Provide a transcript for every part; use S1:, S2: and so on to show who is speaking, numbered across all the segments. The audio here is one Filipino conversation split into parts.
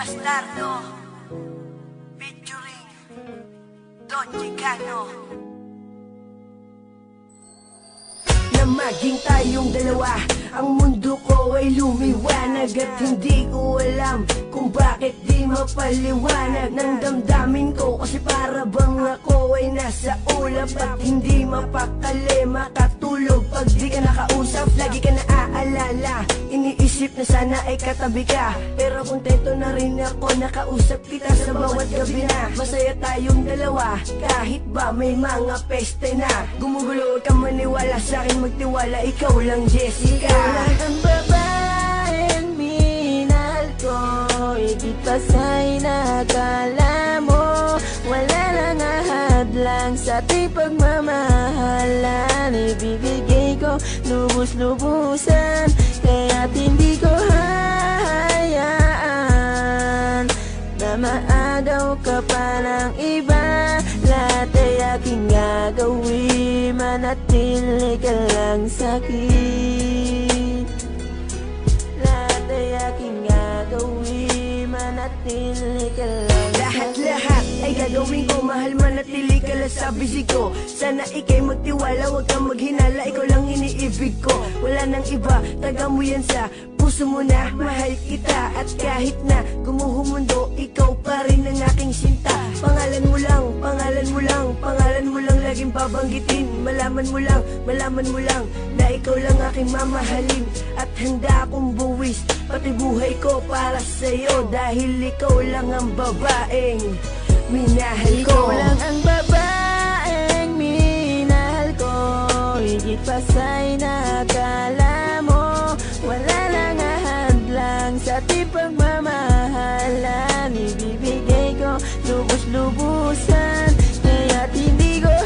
S1: Bastardo featuring Don Chicano. Na maging tayong dalawa, ang mundo ko ay lumiwanag. At hindi ko alam kung bakit di mapaliwanag ng damdamin ko. Kasi para bang ako ay nasa ulap at hindi mapakali makatulog pag di ka nakausap. Lagi ka naaalala, iniisip na sana ay katabi ka, pero kontento na rin ako nakausap kita sa bawat gabi na. Masaya tayong dalawa kahit ba may mga peste na. Gumugulo, huwag kang maniwala sa akin, magtiwala, ikaw lang Jessica.
S2: Ikaw lang ang babaeng minahal ko, higit pa sa'y nakala mo. Wala nang ahadlang sa ating pagmamahalan, ibibigay ko lubos-lubusan, kaya't hindi ko hayaan na maagaw ka pa ng iba. Lahat ay aking gagawin, manatili ka lang sa'kin. Lahat ay aking gagawin, manatili ka lang.
S1: Lahat ay gagawin ko, mahal manatili ka lang sa bisig ko. Sana ikay magtiwala, huwag kang maghinala, ikaw lang iniibig ko. Wala nang iba, taga mo yan sa puso mo na mahal kita. At kahit na gumuho mundo, ikaw pa rin ang aking sinta. Pangalan mo lang, pangalan mo lang, pangalan mo lang laging babanggitin. Malaman mo lang na ikaw lang aking mamahalin. At handa akong buwis pati buhay ko para sa'yo, dahil ikaw lang ang babaeng minahal ko.
S2: Ikaw lang ang babaeng minahal ko, higit pa sa'y nakala mo. Wala nang ahadlang sa ating pagmamahalan, ibibigay ko lubos-lubusan, kaya't hindi ko hayaan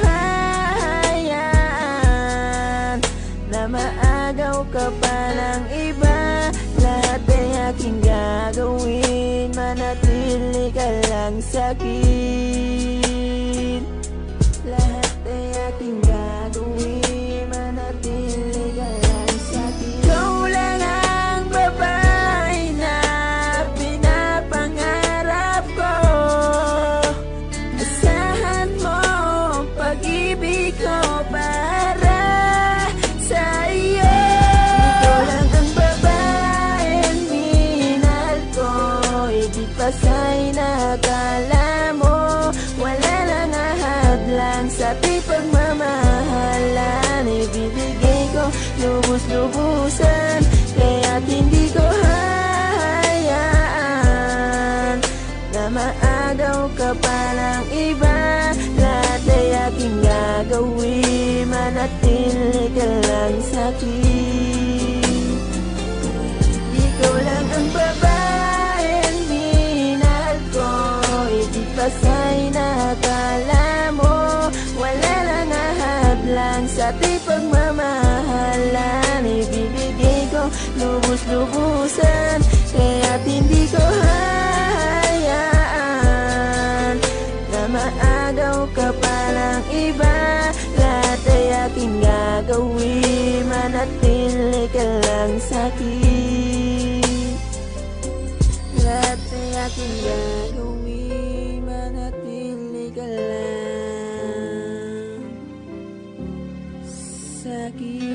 S2: na maagaw ka pa ng iba. Lahat ay aking gagawin, manatili ka lang sa'kin. Lahat ay aking gagawin, manatili ka lang sa'kin. Ikaw lang ang babae na pinapangarap ko, asahan mo ang pag-ibig ko para sa iyo. Ikaw lang ang babaeng minahal ko, higit pa sa'y nakala mo. Wala nang ahadlang sa ating pagmamahalan, ibibigay ko lubos-lubusan, kaya't hindi ko hayaan na maagaw ka pa ng iba. Lahat ay aking gagawin, manatili ka lang sa'kin. Ikaw lang ang babaeng minahal ko, higit pa sa'y nakala mo. Wala nang ahadlang sa ating pagmamahalan, ibibigay ko lubos-lubusan, kaya't hindi ko hayaan na maagaw ka pa ng iba. Lahat ay aking gagawin, manatili ka lang sa'kin. Lahat ay aking gagawin, manatili ka lang sa'kin.